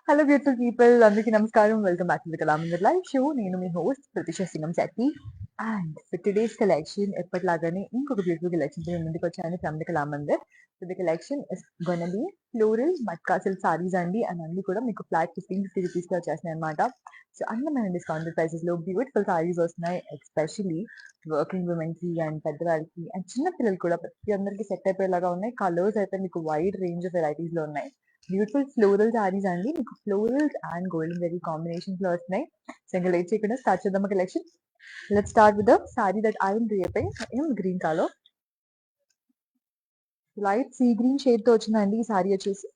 Hello, beautiful people. అందరికీ నమస్కారం. Welcome back to the Kalamandir Live Show. నేను మీ host Pratisha Singham Sethi. And for today's collection, ఎప్పటిలాగానే ఇంకొక beautiful collection తో ముందుకు వచ్చాను from the Kalamandir. So the collection is gonna be floral matka silk saris అండి. And అన్ని కూడా మీకు ఫ్లాట్ 15-50 రూపీస్ కి వచ్చేస్తున్నాయి అనమాట. సో అందమైన డిస్కౌంటెడ్ ప్రైసెస్ లో బ్యూటిఫుల్ సారీస్ వస్తున్నాయి. ఎస్పెషల్లీ వర్కింగ్ ఉమెన్ కి అండ్ పెద్దవాళ్ళకి అండ్ చిన్న పిల్లలు కూడా ప్రతి అందరికి సెట్ అయిపోయేలాగా ఉన్నాయి. కలర్స్ అయితే మీకు వైడ్ రేంజ్ ఆఫ్ వెరైటీస్ లో ఉన్నాయి. బ్యూటిఫుల్ ఫ్లోరల్ సారీస్ అండి. మీకు florals and golden zari combinations లో వస్తున్నాయి. సో ఇంకా లేట్ చేయకుండా స్టార్ట్ చేద్దాం collection. Let's start with the sari that I am draping in green colour. Light sea green shade తో వచ్చిందండి ఈ సారీ వచ్చేసి.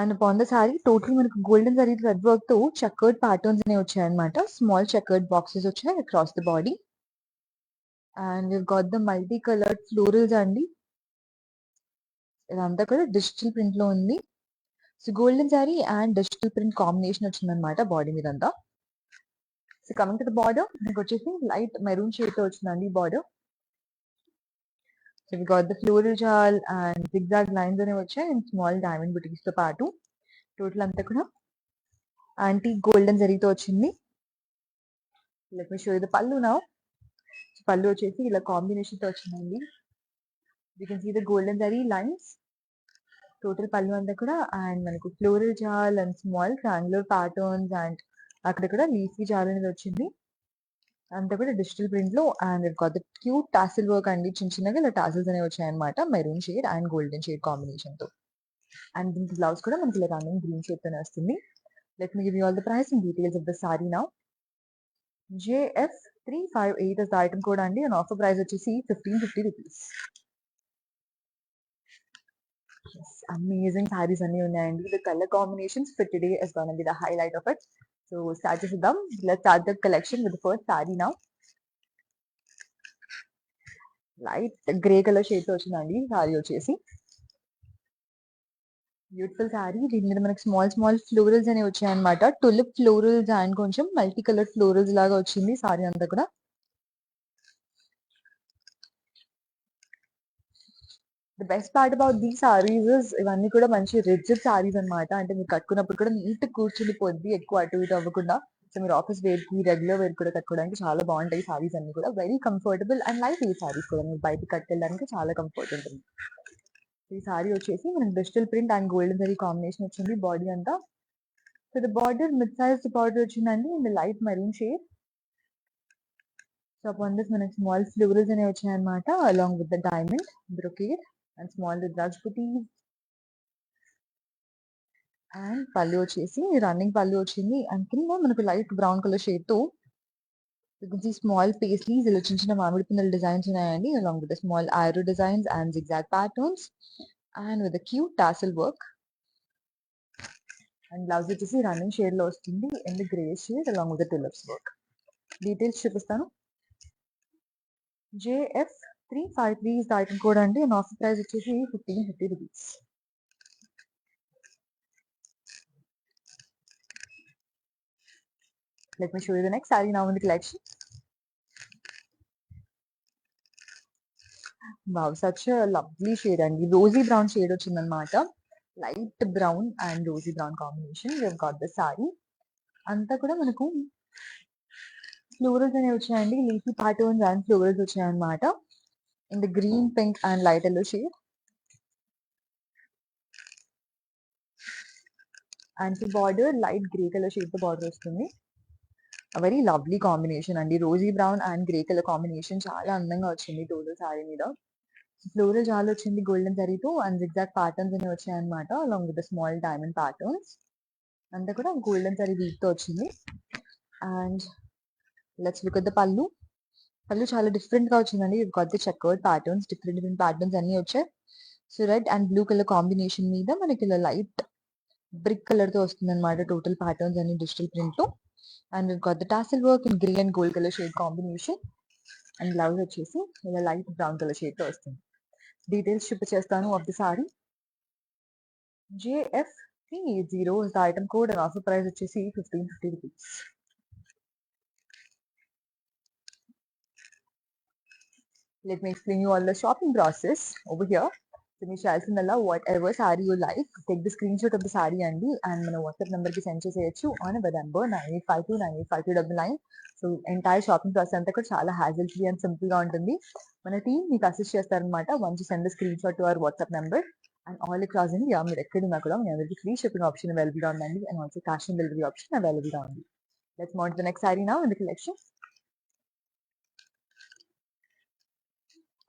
And upon the sari total మనకు గోల్డెన్ జరీ థ్రెడ్ వర్క్ తో చెక్కర్డ్ ప్యాటర్న్స్ అనేవి వచ్చాయి అనమాట. స్మాల్ చెక్కర్డ్ బాక్సెస్ వచ్చాయి across the body. And you got the multi coloured florals అండి. ఇదంతా కూడా డిజిటల్ ప్రింట్ లో ఉంది. So golden sorry and digital print combination వచ్చిందనమాట బాడీ మీద అంతా. So coming to the border మీకు వచ్చేసి లైట్ మెరూన్ షేడ్ తో వచ్చిందండి border. So we got the floral jaal and zigzag lines అనేవి వచ్చాయి అండ్ స్మాల్ డైమండ్ బుటీస్ తో పాటు టోటల్ అంతా కూడా యాంటీ గోల్డెన్ జరీతో వచ్చింది. Let me show you the pallu now. Pallu వచ్చేసి ఇలా కాంబినేషన్ తో వచ్చిందండి. You can see the golden zari lines total pallu అంతా కూడా. అండ్ మనకు floral jaal and small triangular patterns and అక్కడ కూడా లీఫీ జాల్ అనేది వచ్చింది. అంతా కూడా డిజిటల్ ప్రింట్ లో. And it got the cute tassel work అండి. చిన్న చిన్నగా ఇలా టాసిల్స్ అనేవి వచ్చాయన్నమాట maroon shade and golden shade combination తో. అండ్ దీనికి బ్లౌజ్ కూడా మనకి ఇలా రన్నింగ్ గ్రీన్ షేడ్ తోనే వస్తుంది. Let me give you all the price and details of the saree now. JF358 is the item code అండి. అండ్ ఆఫర్ ప్రైస్ వచ్చేసి 1550 rupees. Amazing sarees అన్ని ఉన్నాయండి. The colour combinations for today is gonna be the highlight of it. So start చేద్దాం. Let's start the collection with the first saree now. Light grey colour shade తో వచ్చిందండి sorry వచ్చేసి. Beautiful sorry. దీని మీద మనకి small small florals అనేవి వచ్చాయన్నమాట. Tulip florals and కొంచెం మల్టీ కలర్ ఫ్లోరల్స్ లాగా వచ్చింది సారీ అంతా కూడా. ద బెస్ట్ పార్ట్ అబౌట్ దీ సారీస్ ఇస్ ఇవన్నీ కూడా మంచి రిజిడ్ సారీస్ అనమాట. అంటే మీరు కట్టుకున్నప్పుడు కూడా నీట్ కూర్చుని పొద్దు ఎక్కువ అటు ఇటు అవ్వకుండా. సో మీరు ఆఫీస్ వేర్ కి రెగ్యులర్ వేర్ కూడా కట్టుకోవడానికి చాలా బాగుంటాయి సారీస్ అన్ని కూడా. వెరీ కంఫర్టబుల్ అండ్ లైట్ ఈ సారీస్ కూడా మీరు బయటకి కట్టుకెళ్ళడానికి చాలా కంఫర్ట్ ఉంటుంది. ఈ సారీ వచ్చేసి మనకి digital print and golden zari combination వచ్చింది బాడీ అంతా. So the border mid size border వచ్చిందండి in the light maroon shade. So upon this మనకి స్మాల్ ఫ్లోరల్స్ అనేవి వచ్చాయన్నమాట along with the diamond brocade and small rudraksha butis. And పళ్ళు వచ్చేసి రన్నింగ్ పళ్ళు వచ్చింది. అండ్ కింద మనకు లైట్ బ్రౌన్ కలర్ షేడ్ తో స్మాల్ పేస్లీస్ ఇలా చిన్న చిన్న మామిడి పిందెల డిజైన్స్ ఉన్నాయండి along with small arrow designs and zigzag patterns and with cute tassel work. And blouse వచ్చేసి రన్నింగ్ షేడ్ లో వస్తుంది in the grey shade along with tulips work. Details చూపిస్తాను. JF353 is the item code అండి. And offer price వచ్చేసి 1550 rupees. Let me show you the next saree now in the collection. Wow, such a lovely shade అండి. Rosie brown shade వచ్చిందనమాట. Light brown and rosy brown combination. We have got the saree. అంతా కూడా మనకు florals అనేవి వచ్చాయండి. Leafy patterns and florals వచ్చాయన్నమాట in the green pink and light yellow shade. And border light grey colour shade తో border వస్తుంది. Very lovely combination అండి. Rosie brown and grey colour combination చాలా అందంగా వచ్చింది టోటల్ సారీ మీద. ఫ్లోరల్ జాల్ వచ్చింది గోల్డెన్ జరీతో అండ్ జిగ్జాగ్ ప్యాటర్న్స్ అనేవి వచ్చాయన్నమాట along with small diamond patterns. అంతా కూడా గోల్డెన్ జరీ వీట్ తో వచ్చింది. And let's look at the pallu. Pallu చాలా డిఫరెంట్ గా వచ్చిందండి. Got the checkered patterns different different patterns అన్ని వచ్చాయి. So red and blue colour combination మీద మనకి ఇలా లైట్ బ్రిక్ కలర్ తో వస్తుంది అనమాట టోటల్ ప్యాటర్న్స్ అన్ని డిజిటల్ ప్రింట్ లో. And got the tassel work in grey and gold colour shade combination. And blouse వచ్చేసి ఇలా లైట్ బ్రౌన్ కలర్ షేడ్ తో వస్తుంది. డీటెయిల్స్ చూపించేస్తాను of the sorry. JF380 is the item code and offer price వచ్చేసి 1550 rupees. Let me explain you all the shopping process over here. మీరు చేయాల్సిందల్లా what ever sorry you like take the screen shot of the saree అండి and మన WhatsApp number కి send చేసేయచ్చు on hour number 9852985299. So entire shopping process అంతా కూడా చాలా hassle free and simple గా ఉంటుంది. మన టీం మీకు అసిస్ట్ చేస్తారనమాట once you send the screen shot to our WhatsApp number and all across India మీరు ఎక్కడున్నా కూడా మీ అందరికి ఫ్రీ షిప్పింగ్ ఆప్షన్ అవైలబుల్ గా ఉందండి and also cash on delivery option available గా ఉంది. Let's move to the next sorry now in the collection.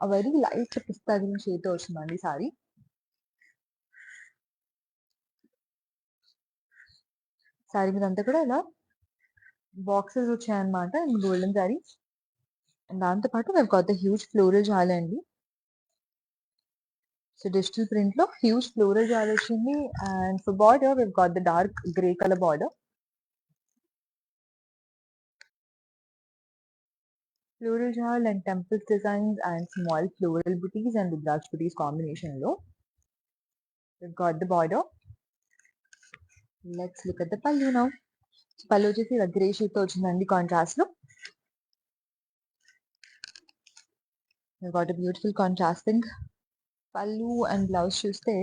A very light pista green shade తో వచ్చిందండి సారీ. సారీ మీద అంతా కూడా ఇలా బాక్సెస్ వచ్చాయన్నమాట అండ్ గోల్డెన్ సారీ అండ్ దాంతో పాటు మేము కొత్త హ్యూజ్ ఫ్లోరల్ జాల్ అండి. సో డిజిటల్ ప్రింట్ లో హ్యూజ్ ఫ్లోరల్ జాల్ వచ్చింది and for border we've got the dark grey color border. Floral jal and temples designs and small floral booties and Rudraksh booties combination లో we've got the border. Let's look at the pallu now. పళ్ళు వచ్చేసి ఇలా grey shade తో వచ్చిందండి contrast లో. we've got a beautiful contrasting పళ్ళు and blouse చూస్తే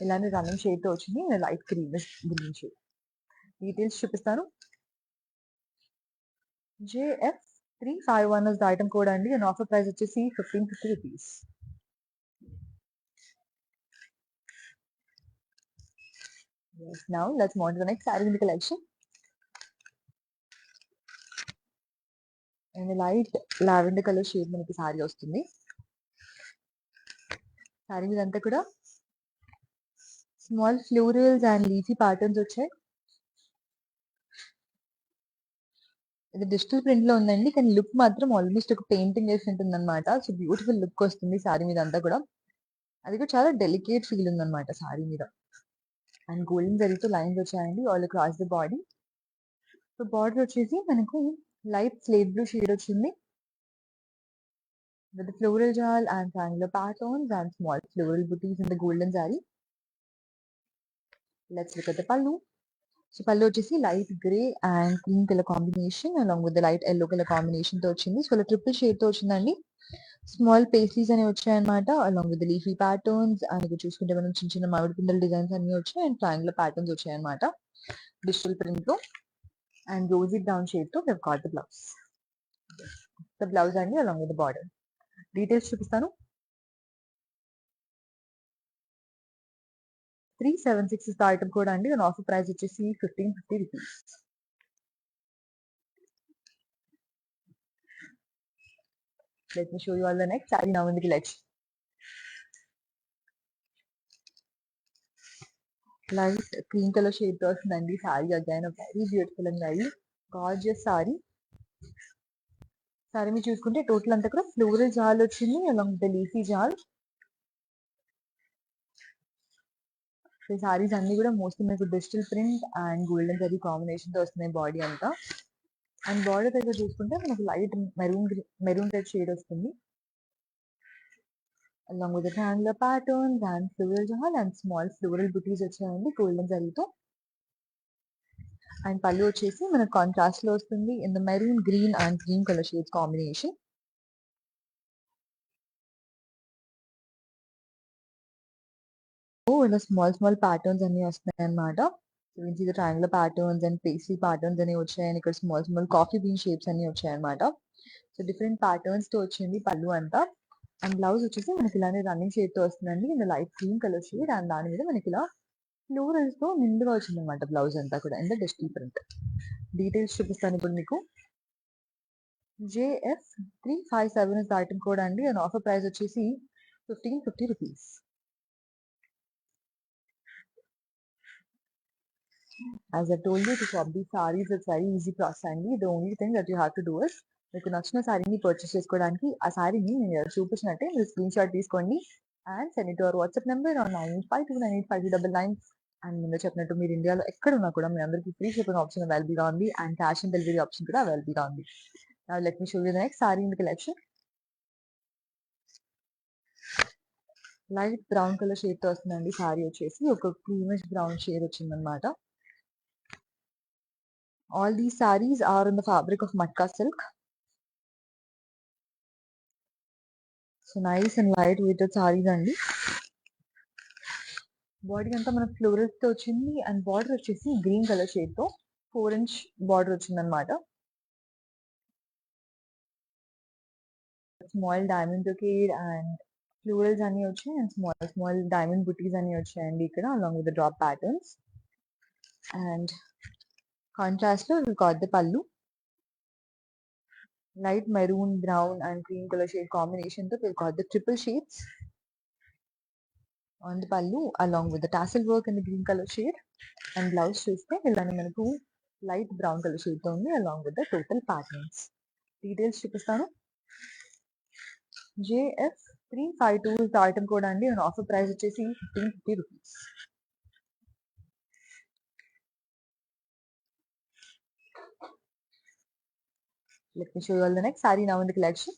ఇలానే రన్నింగ్ షేడ్ తో వచ్చింది లైట్ గ్రీన్ షేడ్. డీటెయిల్స్ చూపిస్తాను. JF351 is the item code అండి అండ్ ఆఫర్ ప్రైస్ వచ్చేసి 1550 rupees. Yes, now let's move on to the next saree in the collection. And light lavender colour shade మనకి sorry వస్తుంది. Sorry మీద అంతా కూడా small florals and leafy patterns వచ్చాయి. ఇది digital print లో ఉందండి కానీ లుక్ మాత్రం ఆల్మోస్ట్ ఒక పెయింటింగ్ వేసి ఉంటుంది అనమాట. సో బ్యూటిఫుల్ లుక్ వస్తుంది సారీ మీద అంతా కూడా. అది కూడా చాలా డెలికేట్ ఫీల్ ఉందన్నమాట సారీ మీద. అండ్ గోల్డెన్ జరీతో లైన్స్ వచ్చాయండి all across the body. So border వచ్చేసి మనకు లైట్ స్లేట్ బ్లూ షేడ్ వచ్చింది with the floral jal and triangular patterns and small floral booties in the golden zari. Let's look at the pallu. So పళ్ళు వచ్చేసి light grey and cream colour combination along with light yellow colour combination తో వచ్చింది. So triple shade తో వచ్చిందండి. Small pastries అనేవి వచ్చాయన్నమాట along with leafy patterns and ఇక్కడ చూసుకుంటే మనం చిన్న చిన్న మామిడి పిందెల డిజైన్స్ అన్ని వచ్చాయి అండ్ ట్రయాంగులర్ ప్యాటర్న్స్ వచ్చాయన్నమాట డిజిటల్ ప్రింట్ లో అండ్ రోజీ బ్రౌన్ షేడ్ తో we've got the blouse. The blouse అండి అలాంగ్ విత్ బార్డర్. డీటెయిల్స్ చూపిస్తాను. 376 is the item code అండి అండ్ ఆఫర్ ప్రైస్ వచ్చేసి 1550 rupees. Let me show you all the next saree now in the collection. Light cream color shade తో వస్తుందండి sorry. Again very beautiful and very gorgeous sorry. Sorry మీరు చూసుకుంటే total అంతా కూడా floral జాల్ వచ్చింది along the leafy జాల్. ఈ సారీస్ అన్ని కూడా మోస్ట్లీ మీకు digital print and golden zari combination తో వస్తున్నాయి బాడీ అంతా. అండ్ బార్డర్ దగ్గర చూసుకుంటే మనకు లైట్ మెరూన్ రెడ్ షేడ్ వస్తుంది along with triangular patterns and floral Jal and small floral బుటీస్ వచ్చాయండి గోల్డెన్ జరీతో. అండ్ పళ్ళు వచ్చేసి మనకు కాంట్రాస్ట్ లో వస్తుంది in the maroon green and cream colour shades combination. ఇలా స్మాల్ ప్యాటర్న్స్ అన్ని వస్తున్నాయి అనమాట. Triangular patterns and pastry patterns అనేవి వచ్చాయని ఇక్కడ స్మాల్ కాఫీ బీన్ షేప్స్ అన్ని వచ్చాయన్నమాట. సో డిఫరెంట్ ప్యాటర్న్స్ తో వచ్చింది పళ్ళు అంతా. అండ్ బ్లౌజ్ వచ్చేసి మనకి ఇలానే రన్నింగ్ షేడ్ తో వస్తుందండి in light cream colour shade and దాని మీద మనకి ఇలా ఫ్లోరల్స్ తో నిండుగా వచ్చింది అనమాట బ్లౌజ్ అంతా కూడా in the digital print. Details చూపిస్తాను ఇప్పుడు మీకు. JF357 is the item code అండి అండ్ ఆఫర్ ప్రైస్ వచ్చేసి 1550 rupees. As I told you to shop these sarees, it's very easy process అండి. The only thing that you have to do is మీకు నచ్చిన సారీని purchase చేసుకోవడానికి ఆ సారీని నేను చూపించినట్టే మీరు screen shot తీసుకోండి and send it to our WhatsApp number 9852985299. And ముందు చెప్పినట్టు మీరు ఇండియాలో ఎక్కడ ఉన్నా కూడా మీ అందరికీ ఫ్రీ షిప్పింగ్ ఆప్షన్ అవైలబుల్ గా ఉంది and cash on delivery option కూడా అవైలబుల్ గా ఉంది. Now let me show you the next saree in the collection. Light brown colour shade తో వస్తుందండి సారీ వచ్చేసి ఒక క్రీమిష్ బ్రౌన్ షేడ్ వచ్చిందనమాట. All these sarees are in the fabric of matka silk. So nice and light weighted sarees అండి. Body అంతా మనకు florals తో వచ్చింది అండ్ బార్డర్ వచ్చేసి గ్రీన్ కలర్ షేడ్ తో 4 ఇంచ్ బార్డర్ వచ్చింది అనమాట. Small diamond brocade and florals అన్ని వచ్చాయి అండ్ స్మాల్ స్మాల్ డైమండ్ బుటీస్ అన్ని వచ్చాయండి ఇక్కడ along with drop patterns. And contrast లో got the పళ్ళు light maroon brown and cream colour shade combination తో got the triple shades on the pallu along with the tassel work in the green color shade and blouse చూస్తే ఇలానే మనకు light brown colour shade తో ఉంది along with the total patterns. Details చూపిస్తాను. JF352 is item code అండి and offer price వచ్చేసి 1550 rupees. Let me show you all the next saree now in the collection.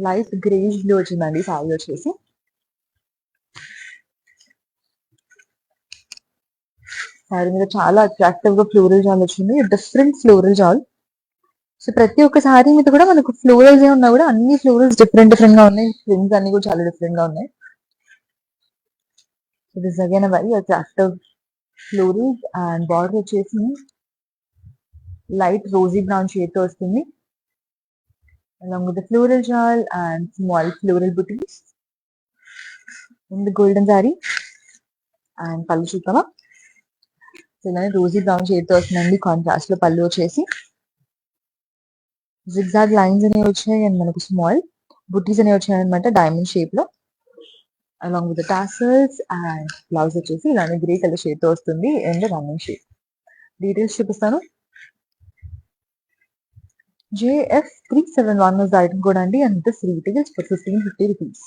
Light greyish blue వచ్చిందండి sorry వచ్చేసి. Sorry మీద చాలా attractive గా floral జాల్ వచ్చింది, డిఫరెంట్ ఫ్లోరల్ జాల్. సో ప్రతి ఒక్క సారీ మీద కూడా మనకు ఫ్లోరల్స్ ఉన్నా కూడా అన్ని ఫ్లోరల్స్ డిఫరెంట్ డిఫరెంట్ గా ఉన్నాయి, ప్రింట్స్ అన్ని కూడా చాలా డిఫరెంట్ గా ఉన్నాయి. So this again very attractive florals and border వచ్చేసి లైట్ రోజీ బ్రౌన్ షేడ్ తో వస్తుంది along with the floral jal and small floral booties in the golden saree and pallu చూద్దామా. సో ఇలానే రోజీ బ్రౌన్ షేడ్ తో వస్తుందండి. Contrast లో పళ్ళు వచ్చేసి జిగ్జాగ్ లైన్స్ అనేవి వచ్చాయి అండ్ మనకు స్మాల్ బుటీస్ అనేవి వచ్చాయి అనమాట డైమండ్ షేప్ లో along with tassels and blouse వచ్చేసి ఇలానే గ్రే కలర్ షేడ్ తో వస్తుంది అండ్ రన్నింగ్ షేడ్. డీటెయిల్స్ చూపిస్తాను. JF371 is the item code అండి and this retails for 1550 rupees.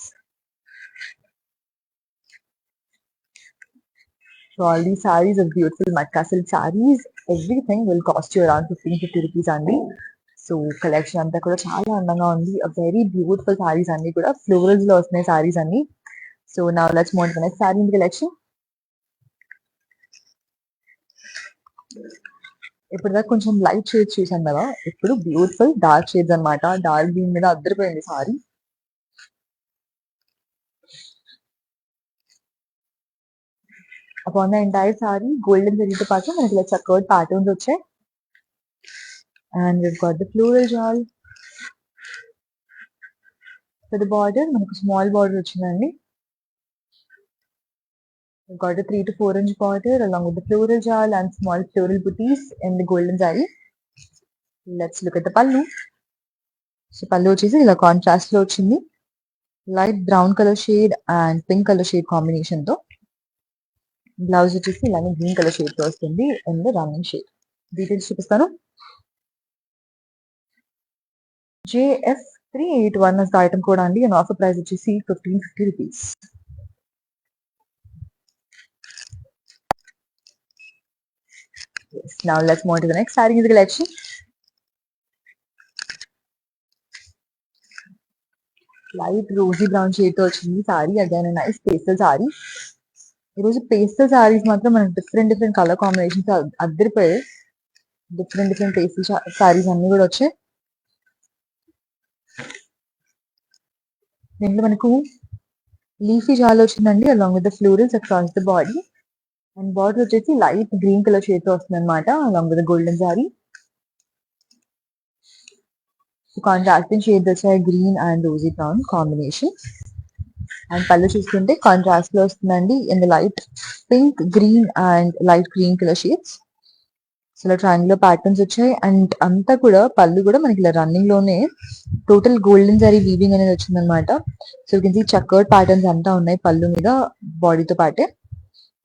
So all these sarees are beautiful Matka silk sarees. Everything will cost you around 1550 rupees అండి. So collection అంతా కూడా చాలా అందంగా ఉంది. Very beautiful saris అన్ని కూడా ఫ్లోరల్స్ లో వస్తున్నాయి సారీస్ అన్ని. So now let's move to the next sorry in the collection. ఇప్పుడు దాకా కొంచెం లైట్ షేడ్స్ చూసాం కదా, ఇప్పుడు బ్యూటిఫుల్ డార్క్ షేడ్స్ అన్నమాట. డార్క్ గ్రీన్ మీద అద్దరిపోయింది saree. Upon the entire saree golden జరీతో పాటు మనకి ఇలా చక్కటి ప్యాటర్న్స్ వచ్చాయి and we've got the floral jal. For the border మనకు స్మాల్ బార్డర్ వచ్చిందండి. We've got a 3 to 4 inch border along with the floral jal and small floral booties in the golden saree. Let's look at the pallu. So పళ్ళు వచ్చేసి ఇలా contrast లో వచ్చింది, light brown colour shade and pink colour shade combination తో. Blouse వచ్చేసి ఇలానే green colour shade తో వస్తుంది అండ్ రన్నింగ్ షేడ్. డీటెయిల్స్ చూపిస్తాను. JF381 is the item code అండి అండ్ ఆఫర్ ప్రైస్ వచ్చేసి 1550 rupees. Yes, now let's move to the next saree in the collection. Light rosy brown shade తో వచ్చింది saree. Again nice pastel saree. ఈరోజు pastel sarees మాత్రం మనకి different different colour combinations అద్దరిపోయాయి. Different different pastel sarees అన్ని కూడా వచ్చాయి. దీంట్లో మనకు లీఫీ జాల్ వచ్చిందండి along with the florals across the body and border వచ్చేసి లైట్ గ్రీన్ కలర్ షేడ్ తో వస్తుంది అనమాట along with the golden saree. Contrasting shades వచ్చాయి green and rosy brown combination. And pallu చూసుకుంటే కాంట్రాస్ట్ లో వస్తుందండి in the light pink green and light green colour shades. So ఇలా triangular patterns వచ్చాయి అండ్ అంతా కూడా పళ్ళు కూడా మనకి ఇలా రన్నింగ్ లోనే టోటల్ గోల్డెన్ సారీ వీవింగ్ అనేది వచ్చింది అనమాట. So you can see checkered patterns అంతా ఉన్నాయి పళ్ళు మీద బాడీతో పాటే.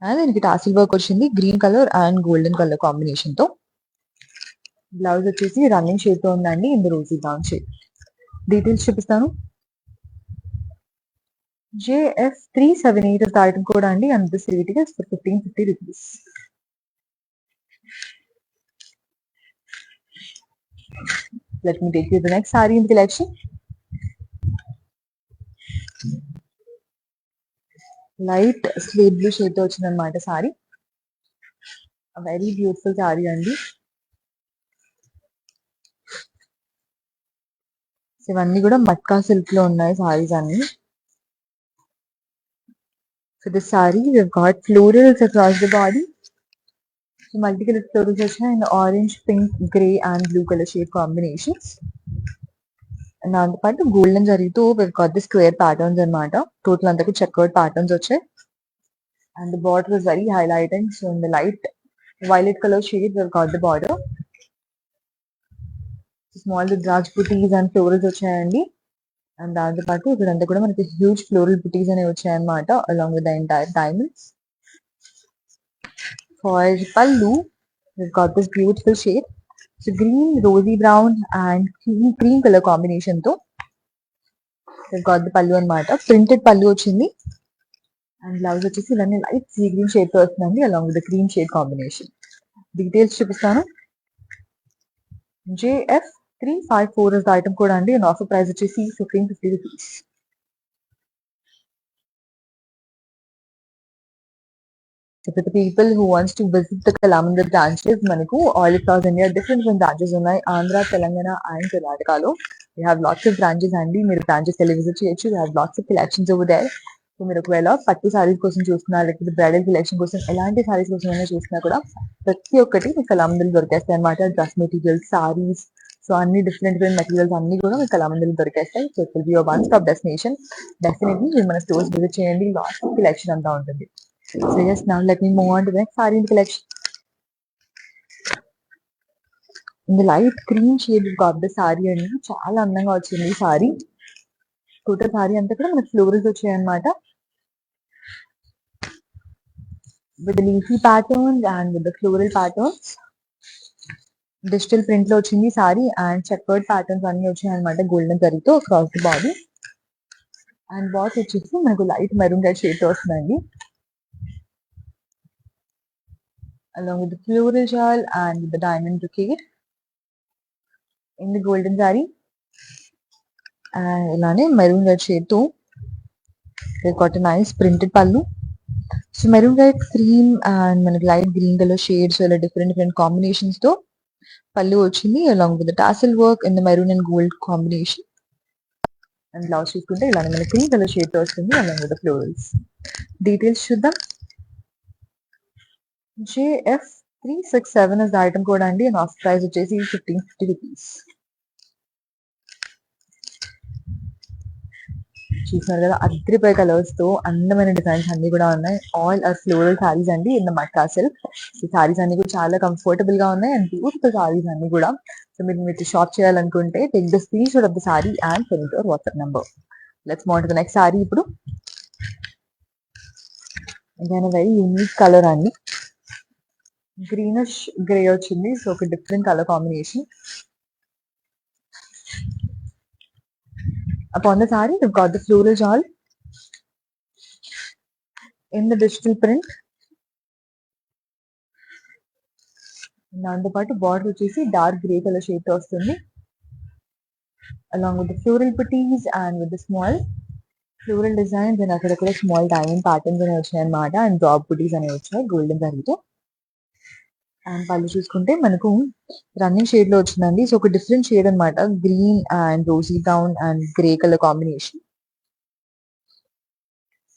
అండ్ దీనికి టాసిల్ వర్క్ వచ్చింది green colour and golden colour combination తో. బ్లౌజ్ వచ్చేసి రన్నింగ్ షేడ్ తో ఉందండి in the rosy brown shade. Details చూపిస్తాను. JF378 is the item code అండి and this retails for 1550 rupees. Let me take you to the next saree in the collection. Light slate blue shade తో వచ్చింది అనమాట sorry. Very beautiful sorry అండి. ఇవన్నీ కూడా matka silk లో ఉన్నాయి సారీస్ అన్ని. For the saree, we've got florals across the body. So multicolored florals వచ్చాయి in orange, pink, grey and blue color shade combinations. And దాంతో పాటు గోల్డెన్ జరీతో we've got the square patterns అన్నమాట. టోటల్ అంతా చెక్కర్డ్ ప్యాటర్న్స్ వచ్చాయి. And the border is very highlighting. So in the light violet color shade, we've got the border. Small Rudraj booties and florals వచ్చాయండి. And దాంతో పాటు ఇక్కడంతా కూడా మనకి huge floral బుటీస్ అనేవి వచ్చాయన్నమాట along with the entire diamonds. For pallu, we've got this beautiful shade. So green, rosy brown and cream color combination తో we've got the pallu అన్నమాట. Printed pallu వచ్చింది. And బ్లౌజ్ వచ్చేసి ఇలానే లైట్ సీ గ్రీన్ షేడ్ తో వస్తుందండి along with the cream shade combination. Details చూపిస్తాను. JF354 is the item code అండి. And offer price వచ్చేసి 1550 rupees. So for the people who wants to visit the Kalamandir branches, మనకు all across India different branches ఉన్నాయి. Andhra, Telangana and కర్ణాటకలో. We have lots of branches అండి. మీరు branches వెళ్ళి visit చేయొచ్చు. We have lots of collections over there. So మీరు ఒకవేళ పట్టు సారీస్ కోసం చూస్తున్నా లేకపోతే బ్రైడల్ కలెక్షన్ కోసం ఎలాంటి సారీస్ కోసం అయినా చూసినా కూడా ప్రతి ఒక్కటి మీకు కళామందిలో దొరికేస్తాయి అనమాట. డ్రెస్ మెటీరియల్స్, సారీస్, సో అన్ని డిఫరెంట్ మెటీరియల్స్ అన్ని కూడా మీకు కళామందిలో దొరికేస్తాయి. So it will be your one stop destination. Definitely మీరు మన స్టోర్స్ విజిట్ చేయండి. లాస్ట్ కలెక్షన్ అంతా ఉంటుంది. So just now let me move on to the next saree collection. In the light cream shade of the saree అండి. చాలా అందంగా వచ్చింది ఈ సారీ. టోటల్ సారీ అంతా కూడా మనకి ఫ్లోరల్స్ వచ్చాయి అనమాట. With the leafy patterns and with the floral patterns. Digital print లో వచ్చింది సారీ అండ్ చెక్కర్డ్ ప్యాటర్న్స్ అన్ని వచ్చాయి అనమాట గోల్డెన్ జరీతో అక్రాస్ ది బాడీ. అండ్ బాట్ వచ్చేసి మనకు లైట్ మెరూన్ రెడ్ షేడ్ తో వస్తుందండి. along with the floral shawl and with the diamond brocade in the golden saree. And ఇలానే మెరూన్ రెడ్ షేడ్ తో we've got a nice printed pallu. So maroon red, cream and మనకి light green colour shades ఇలా different combinations తో పళ్ళు వచ్చింది along with tassel work in the maroon and gold combination. And blouse చూసుకుంటే ఇలానే మనకి green colour shade తో వస్తుంది అలాంగ్ విత్ ఫ్లోరల్స్. డీటెయిల్స్ చూద్దాం. JF367 is the item code అండి. అండ్ ఆఫర్ ప్రైస్ వచ్చేసి 1550 రూపీస్. చూస్తున్నారు కదా అద్రిపోయే కలర్స్ తో అందమైన డిజైన్స్ అన్ని కూడా ఉన్నాయి. ఆల్ ఆర్ ఫ్లోరల్ సారీస్ అండి ఇన్ ద మట్కా సిల్క్. ఈ సారీస్ అన్ని కూడా చాలా కంఫర్టబుల్ గా ఉన్నాయి అండ్ బ్యూటిఫుల్ సారీస్ అన్ని కూడా. సో మీరు షాప్ చేయాలనుకుంటే take the screen shot of the sorry and send your WhatsApp number. Let's move on to the next sorry. ఇప్పుడు ఇదైనా వెరీ యూనిక్ కలర్ అండి. గ్రీనిష్ గ్రే వచ్చింది. సో ఒక different colour combination. Upon the saree, we've got the floral shawl in the digital print. దాంతో పాటు border వచ్చేసి dark grey colour shade తో వస్తుంది. along with the floral booties and with the small floral designs and అక్కడక్కడ small diamond patterns అనేవి వచ్చాయి అనమాట. And drop బుటీస్ అనేవి వచ్చాయి గోల్డెన్ జరీతో. అండ్ పళ్ళు చూసుకుంటే మనకు రన్నింగ్ షేడ్ లో వచ్చిందండి. సో ఒక డిఫరెంట్ షేడ్ అనమాట. Green and Rosie brown and grey colour combination.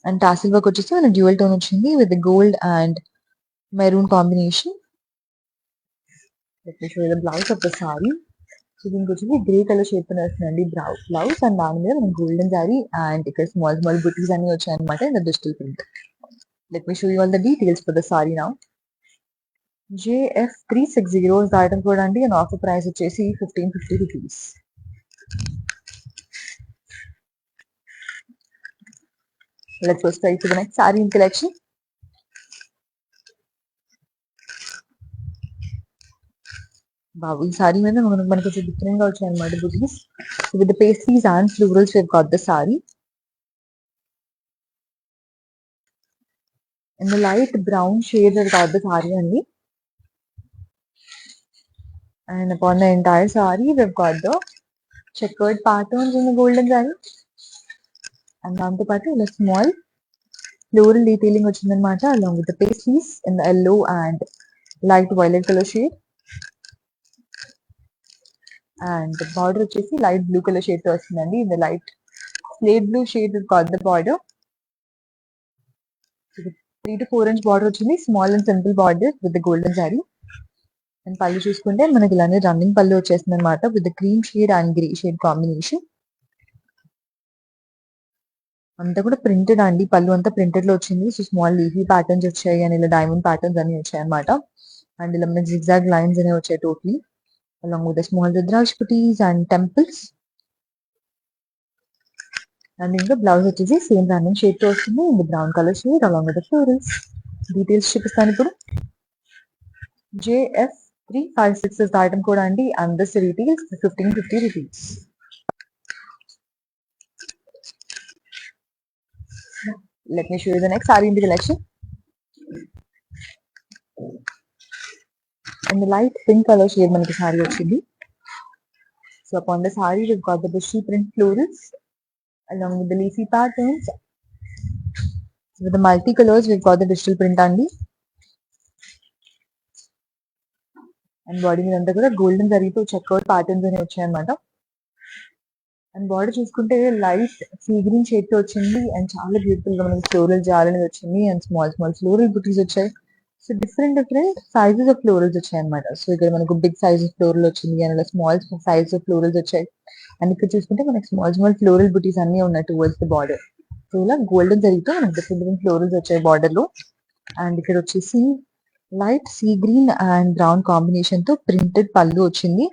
And tassel work వచ్చేసి మన డ్యూయల్ టోన్ వచ్చింది with gold and maroon combination. Blouse of the sorry. So దీనికి వచ్చేసి గ్రే కలర్ షేడ్ తో వస్తుందండి బ్లౌజ్. అండ్ దాని మీద మనం గోల్డెన్ సారీ అండ్ ఇక్కడ స్మాల్ బుటీస్ అన్ని వచ్చాయి అనమాట in the digital print. Let me show you all the details for the saree now. JF360 is the item code అండి. అండ్ ఆఫర్ ప్రైస్ వచ్చేసి 1550 rupees. Let's go straight to the next sorry in collection. బాబు ఈ సారీ మీద మనకు కొంచెం different గా వచ్చాయి అనమాట బుటీస్. With the pastries and florals we've got the saree in the light brown shade we've got the saree అండి. And upon the entire saree, we've got the checkered patterns in the golden saree. And దాంతో పాటు ఇలా small floral detailing వచ్చిందనమాట along with the pastries in the yellow and light violet color shade. And the border వచ్చేసి light blue color shade తో వస్తుందండి. In the light slate blue shade we've got the border. 3 to 4 inch border వచ్చింది. Small and simple border with golden sorry. And pallu చూసుకుంటే మనకి ఇలానే running పళ్ళు వచ్చేస్తుంది అనమాట with cream shade and grey shade combination. అంతా కూడా ప్రింటెడ్ అండి. పళ్ళు అంతా ప్రింటెడ్ లో వచ్చింది. సో స్మాల్ లీఫీ ప్యాటర్న్స్ వచ్చాయి అండ్ ఇలా డైమండ్ ప్యాటర్న్స్ అన్ని వచ్చాయి అనమాట. అండ్ ఇలా మనకి జిగ్జాగ్ లైన్స్ అనేవి వచ్చాయి totally along with the small rudraj putties and temples. And ఇంకా బ్లౌజ్ వచ్చేసి సేమ్ రన్నింగ్ షేడ్ తో వస్తుంది in the brown colour shade along with the florals. Details చూపిస్తాను ఇప్పుడు. JF356 ఇస్ ద ఐటమ్ కూడా అండి and this retails 1550 rupees. Let me show you the next saree in the collection. In the light pink color shade మనకి saree వచ్చింది. So upon the saree we've got the bushy print florals along with the leafy patterns. So with the multi colors we've got the digital print అండి. And body మీద అంతా కూడా golden జరీతో checkout patterns అనేవి వచ్చాయి అనమాట. And border చూసుకుంటే light sea green shade తో వచ్చింది అండ్ చాలా బ్యూటిఫుల్ గా మనకి ఫ్లోరల్ జాల్ అనేది వచ్చింది అండ్ స్మాల్ స్మాల్ ఫ్లోరల్ బుటీస్ వచ్చాయి. So different different sizes of florals వచ్చాయి అనమాట. సో ఇక్కడ మనకు బిగ్ సైజ్ ఫ్లోరల్ వచ్చింది అండ్ అలా స్మాల్ సైజ్ ఆఫ్ ఫ్లోరల్స్ వచ్చాయి. అండ్ ఇక్కడ చూసుకుంటే మనకి స్మాల్ స్మాల్ ఫ్లోరల్ బుటీస్ అన్ని ఉన్నాయి టువర్డ్స్ ద బార్డర్. సో ఇలా గోల్డెన్ జరీతో మనకి డిఫరెంట్ డిఫరెంట్ ఫ్లోరల్స్ వచ్చాయి బార్డర్ లో. అండ్ ఇక్కడ వచ్చేసి light sea green and brown combination తో ప్రింటెడ్ పళ్ళు వచ్చింది.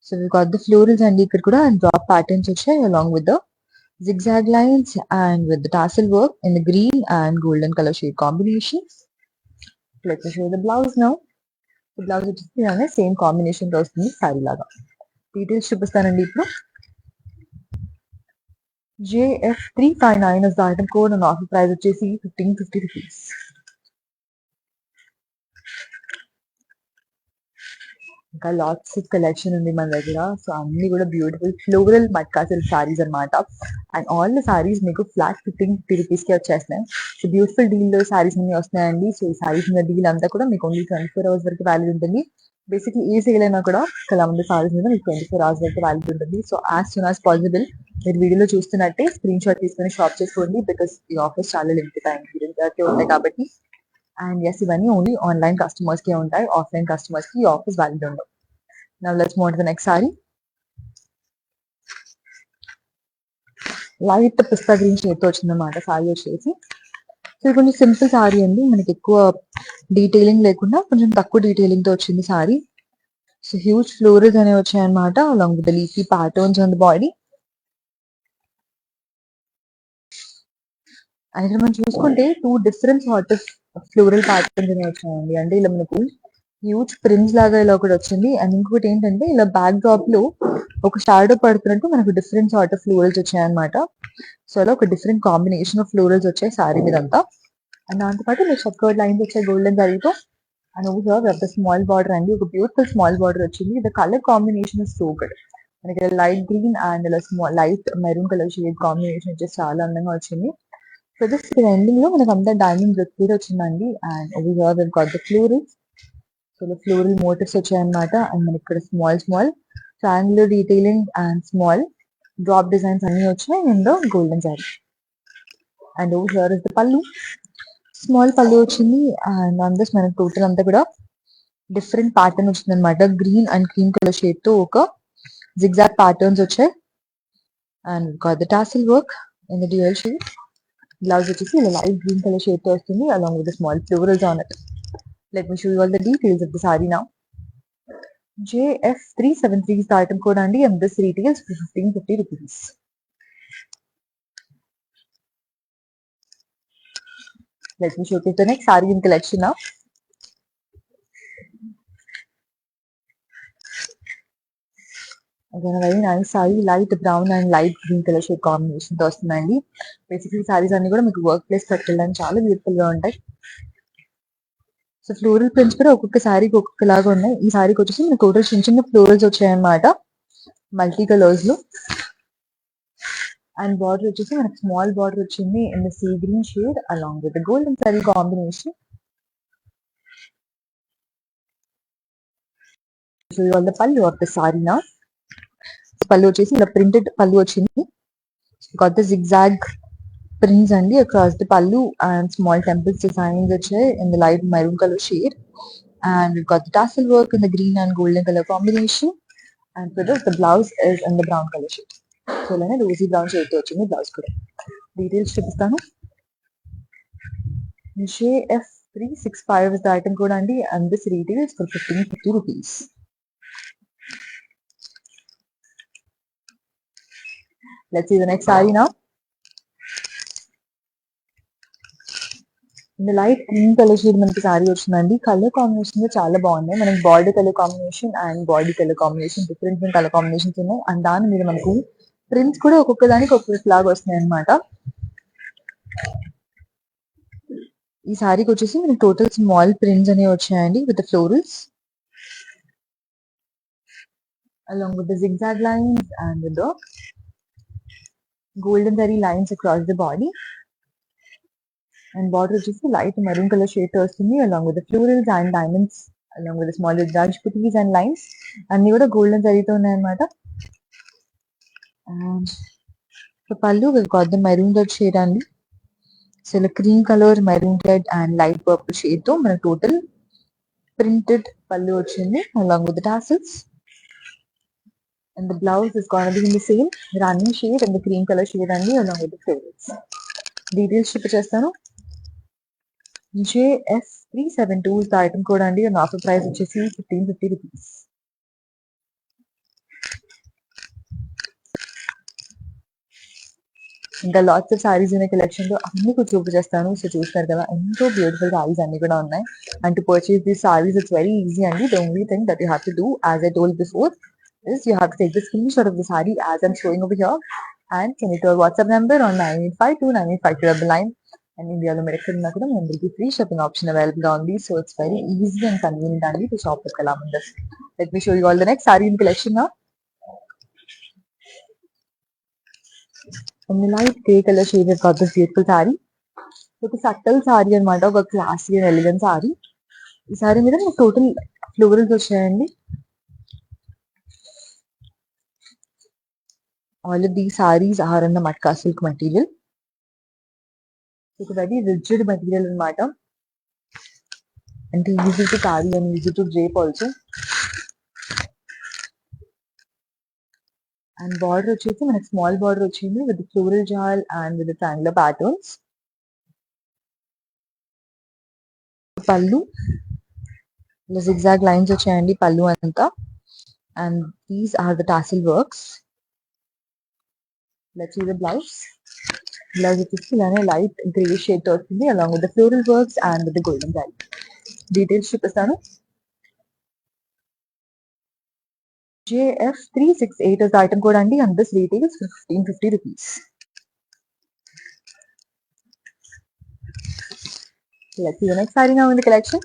So we got the florals and ఇక్కడ కూడా drop patterns వచ్చాయి along with the zigzag lines and with the tassel work in the green and golden color shade combination. Let me show you the blouse now. The blouse వచ్చేసి same combination తో వస్తుంది sorry లాగా. Details చూపిస్తానండి ఇప్పుడు. JF359 is the item code and offer price వచ్చేసి 1550 rupees. ఇంకా lots of collection ఉంది మన దగ్గర. సో అన్ని కూడా beautiful floral matka silk sarees అనమాట. అండ్ ఆల్ ద సారీస్ మీకు ఫ్లాట్ 1550 రూపీస్ కి వచ్చేస్తున్నాయి. సో బ్యూటిఫుల్ డీల్ లో సారీస్ అన్ని వస్తున్నాయండి. సో ఈ సారీస్ మీద డీల్ అంతా కూడా మీకు ఓన్లీ 24 hours వరకు వ్యాలిడ్ ఉంటుంది. బేసిక్లీ ఏ సేల్ అయినా కూడా ఇలా ఉంది సారీస్ మీద మీకు 24 hours వరకు వ్యాలిడ్ ఉంటుంది. So as soon as possible మీరు వీడియోలో చూస్తున్నట్టే స్క్రీన్ షాట్ తీసుకొని షాప్ చేసుకోండి. బికాస్ ఈ ఆఫర్స్ చాలా లిమిటెడ్ టైం పీరియడ్ వరకే ఉంటాయి కాబట్టి. అండ్ ఎస్ ఇవన్నీ ఓన్లీ ఆన్లైన్ కస్టమర్స్ కే ఉంటాయి. ఆఫ్లైన్ కస్టమర్స్ కి ఈ ఆఫర్స్ వ్యాలిడ్ ఉండవు. Now let's move on to the next saree. Light pista green shade తో వచ్చిందన్నమాట సారీ వచ్చేసి. సో ఇది కొంచెం సింపుల్ సారీ అండి. మనకి ఎక్కువ డీటెయిలింగ్ లేకుండా కొంచెం తక్కువ డీటెయిలింగ్ తో వచ్చింది సారీ. సో హ్యూజ్ ఫ్లోరల్స్ అనేవి వచ్చాయన్నమాట along with the leafy patterns on the body. And ఇక్కడ మనం చూసుకుంటే 2 different sort of floral patterns అనేవి వచ్చాయండి. అంటే ఇలా మనకు హ్యూజ్ ప్రింట్స్ లాగా ఇలా ఒకటి వచ్చింది. అండ్ ఇంకొకటి ఏంటంటే ఇలా బ్యాక్ డ్రాప్ లో ఒక షాడో పడుతున్నట్టు మనకు డిఫరెంట్ సార్ట్ ఆఫ్ ఫ్లోరల్స్ వచ్చాయి అనమాట. సో అలా ఒక డిఫరెంట్ కాంబినేషన్ ఆఫ్ ఫ్లోరల్స్ వచ్చాయి సారీ మీద అంతా. అండ్ దాంతోపాటు మీరు చెక్అవుట్ లైన్స్ వచ్చాయి గోల్డెన్ జరీతో. అండ్ ఓవర్ స్మాల్ బార్డర్ అండి. ఒక బ్యూటిఫుల్ స్మాల్ బార్డర్ వచ్చింది. The colour combination is so good. మనకి లైట్ గ్రీన్ అండ్ ఇలా small light maroon colour shade combination వచ్చేసి చాలా అందంగా వచ్చింది. సో దిస్ ఎండింగ్ లో మనకు అంతా డైమండ్ వర్క్ కూడా వచ్చిందండి. And over got the florals. So floral motifs వచ్చాయన్నమాట. అండ్ మనకి ఇక్కడ small small triangular detailing and small drop designs అన్ని వచ్చాయి in the golden sorry. And here is the pallu. Small pallu వచ్చింది. అండ్ ఆన్ దిస్ మనకి total అంతా కూడా డిఫరెంట్ ప్యాటర్న్ వచ్చింది అనమాట. Green and cream colour shade తో ఒక జిగ్జాగ్ ప్యాటర్న్స్ వచ్చాయి. And got the tassel work in the dual shade. Blouse వచ్చేసి ఇలా లైట్ గ్రీన్ కలర్ షేడ్ తో వస్తుంది along with the small florals on it. Let me show you all the details of the saree now. JF373 is the item code and this retails for 1550 rupees. Let me show you the next saree in collection now. Again a very nice saree, light brown and light green color shade combination తో వస్తుందండి. Basically saris అన్ని కూడా మీకు work place కట్టుకెళ్ళడానికి చాలా beautiful గా ఉంటాయి. So floral prints కూడా ఒక్కొక్క సారీకి ఒక్కొక్కలాగా ఉన్నాయి. ఈ సారీకి వచ్చేసి మనకు టోటల్ చిన్న చిన్న ఫ్లోరల్స్ వచ్చాయన్నమాట మల్టీ కలర్స్ లో. అండ్ బార్డర్ వచ్చేసి మనకి స్మాల్ బార్డర్ వచ్చింది in the see green shade along with golden sorry combination. So ఇవాళ పళ్ళు ఆఫ్ ద సారీ నా. పళ్ళు వచ్చేసి ఇలా ప్రింటెడ్ పళ్ళు వచ్చింది. గాట్ ద జిగ్జాగ్ prints అండి across the pallu and small temples designs వచ్చాయి in the light maroon color shade, and we've got the tassel work in the green and golden color combination, and for this the blouse is in the brown color shade. So ఇలానే Rosie brown shade తో వచ్చింది blouse కూడా. Details చూపిస్తాను. JF365 is the item code అండి, and this retails for 1550 rupees. Let's see the next saree now. In the light green color shade మనకి sorry వచ్చిందండి. Colour combination చాలా బాగున్నాయి. మనకి border colour combination and body colour combination different colour combinations ఉన్నాయి. And దాని మీద మనకు prints కూడా ఒక్కొక్క దానికి ఒక్కొక్క లాగా వస్తున్నాయి అనమాట. ఈ సారీకి వచ్చేసి మనకి టోటల్ స్మాల్ ప్రింట్స్ అనేవి వచ్చాయండి with florals along with the zigzag lines and with the golden zari lines across the body. And border వచ్చేసి లైట్ మెరూన్ కలర్ షేడ్ వస్తుంది along with the florals and diamonds, along with the small zigzag putties and lines. అన్ని కూడా golden జరీతో ఉన్నాయన్నమాట. And for pallu we've got the maroon red shade అండి. So ఇలా cream colour, maroon red and light purple shade తో మనకు total printed పళ్ళు వచ్చింది along with the tassels. And the blouse is gonna be in the same running shade and the cream color shade అండి along with the florals. Details చూపించేస్తాను. JF372 is the item code అండి, and offer price వచ్చేసి 1550 rupees. ఇంకా lots of saris ఉన్న collection లో అన్ని కూడా చూపించేస్తాను. సో చూస్తారు కదా ఎంతో బ్యూటిఫుల్ సారీస్ అన్ని కూడా ఉన్నాయి. And to purchase these sarees it's very easy అండి. The only thing that you have to do as I told before is you have to take the screenshot of the saree as I'm showing over here and send it to our WhatsApp number on 9852985299. And ఇండియాలో మీరు ఎక్కడ ఉన్నా కూడా మీ అందరికీ free shopping option available గా ఉంది. So it's very easy and convenient అండి to shop with కలామందర్స్. Let me show you all the next sorry in collection నా. In the light grey color shade we've got this beautiful saree. ఒక సట్టల్ sorry అనమాట, ఒక classy and elegant sorry. ఈ సారీ మీద total florals వచ్చాయండి. All of these sarees are in the matka silk material. It's a very rigid material అనమాట, and easy to carry and easy to drape also. And border వచ్చేసి మనకి small border వచ్చింది with the floral jal and with the triangular patterns. పళ్ళు zigzag lines వచ్చాయండి పళ్ళు అంతా, and these are the tassel works. Let's see the blouse. Blouse వచ్చేసి ఇలానే light grey shade తో వస్తుంది along with the floral works and with the golden zari. Details చూపిస్తాను. JF368 is the item code అండి, and this retails for 1550 rupees. Let's see the next saree now in the collection.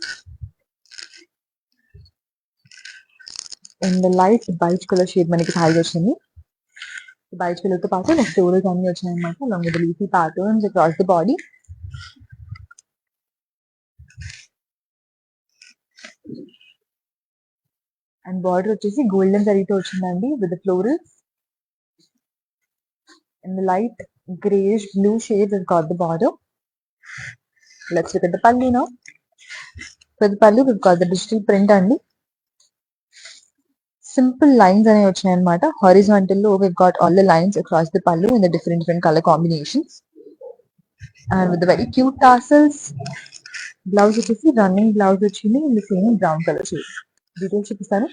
In the light beige color shade మనకి sorry వచ్చింది. Byte colour తో పాటు florals అన్ని వచ్చాయన్నమాట along with the leafy patterns across the body. And border వచ్చేసి golden జరీతో వచ్చిందండి with the florals. In the light grayish blue shade we've got the border. Let's look at the pallu now. For the pallu we've got the digital print అండి. Simple lines అనేవి వచ్చాయి అనమాట. Horizontal లో we've got all the lines across the pallu in the different color combinations and with the very cute tassels. Blouse వచ్చేసి running blouse వచ్చింది in the same brown color shade. Details చూపిస్తాను.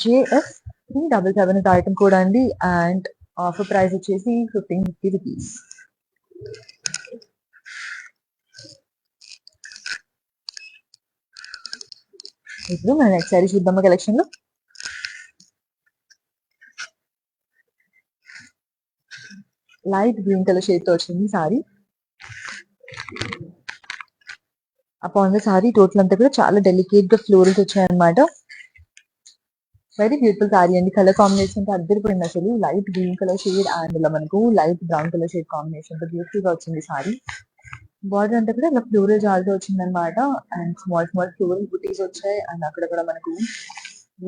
JF377 is the item code అండి, and offer price వచ్చేసి 1550 rupees. ఇప్పుడు మన next sorry చూద్దామా collection లో. Light green colour shade తో వచ్చింది sorry. Upon the sari total అంతా కూడా చాలా డెలికేట్ గా ఫ్లోరల్స్ వచ్చాయన్నమాట. వెరీ బ్యూటిఫుల్ సారీ అండి. కలర్ కాంబినేషన్ తో అద్దరిపోయింది అసలు. Light green colour shade and ఇలా మనకు light brown colour shade combination తో బ్యూటిఫుల్ గా వచ్చింది సారీ. బార్డర్ అంతా కూడా ఇలా ఫ్లోరల్ జాల్తో వచ్చింది అనమాట, అండ్ స్మాల్ ఫ్లోరల్ బుటీస్ వచ్చాయి, అండ్ అక్కడ కూడా మనకు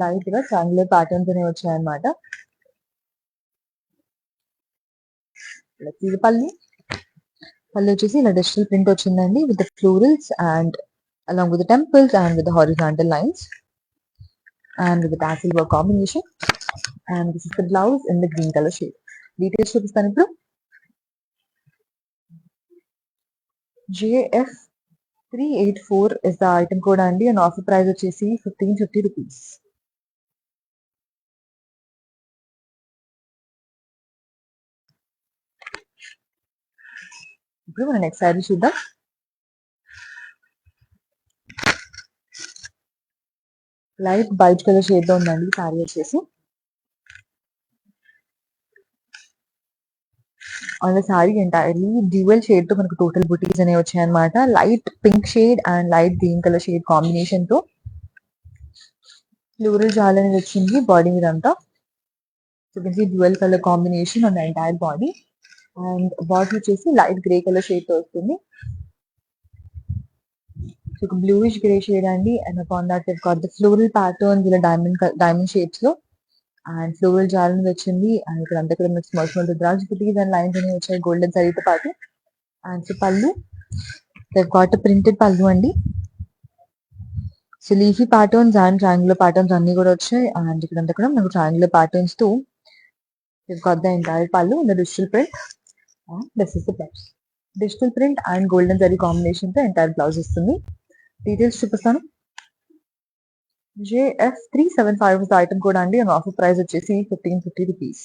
లైట్ గా ట్రయాంగులర్ ప్యాటర్న్స్ అనేవి వచ్చాయి అనమాట. ఇది పళ్ళు. పళ్ళు వచ్చేసి ఇలా డిజిటల్ ప్రింట్ వచ్చిందండి with the florals and along with the temples and with the horizontal lines and with the tassel work combination. And this is the blouse in the green color shade. Details చూపిస్తాను ఇప్పుడు. JF384 is the item code అండి and offer price వచ్చేసి 1550 rupees. ఇప్పుడు మన next sari చూద్దాం. Light white colour shade లో ఉందండి శారీ వచ్చేసి. On the sari entirely dual shade తో మనకు టోటల్ బుటీస్ అనేవి వచ్చాయి అనమాట. Light pink shade and light green colour shade combination తో ఫ్లోరల్ జాల్ అనేది వచ్చింది బాడీ మీద అంతా. So dual colour combination on the entire body and body వచ్చేసి లైట్ గ్రే కలర్ షేడ్ తో వస్తుంది. సో ఒక బ్లూయిష్ గ్రే షేడ్ అండి and upon that got the floral pattern ఇలా డైమండ్ షేప్స్ లో అండ్ ఫ్లోరల్ జాల్ అనేది వచ్చింది. అండ్ ఇక్కడ అంతా కూడా మీకు small small rudraksha butis and lines అనేవి వచ్చాయి గోల్డెన్ జరీతో పాటు. అండ్ సో పళ్ళు గాట్ ప్రింటెడ్ పళ్ళు అండి. So leafy patterns and triangular patterns అన్ని కూడా వచ్చాయి. అండ్ ఇక్కడ అంతా కూడా మనకు ట్రయాంగులర్ ప్యాటర్న్స్ తో గాట్ ద ఎంటైర్ పళ్ళు in the digital print and this is the blouse. Digital print and golden zari combination తో ఎంటైర్ బ్లౌజ్ వస్తుంది. డీటెయిల్స్ చూపిస్తాను. JF375 ఐటమ్ కూడా అండి అండ్ ఆఫర్ ప్రైస్ వచ్చేసి 1550 rupees.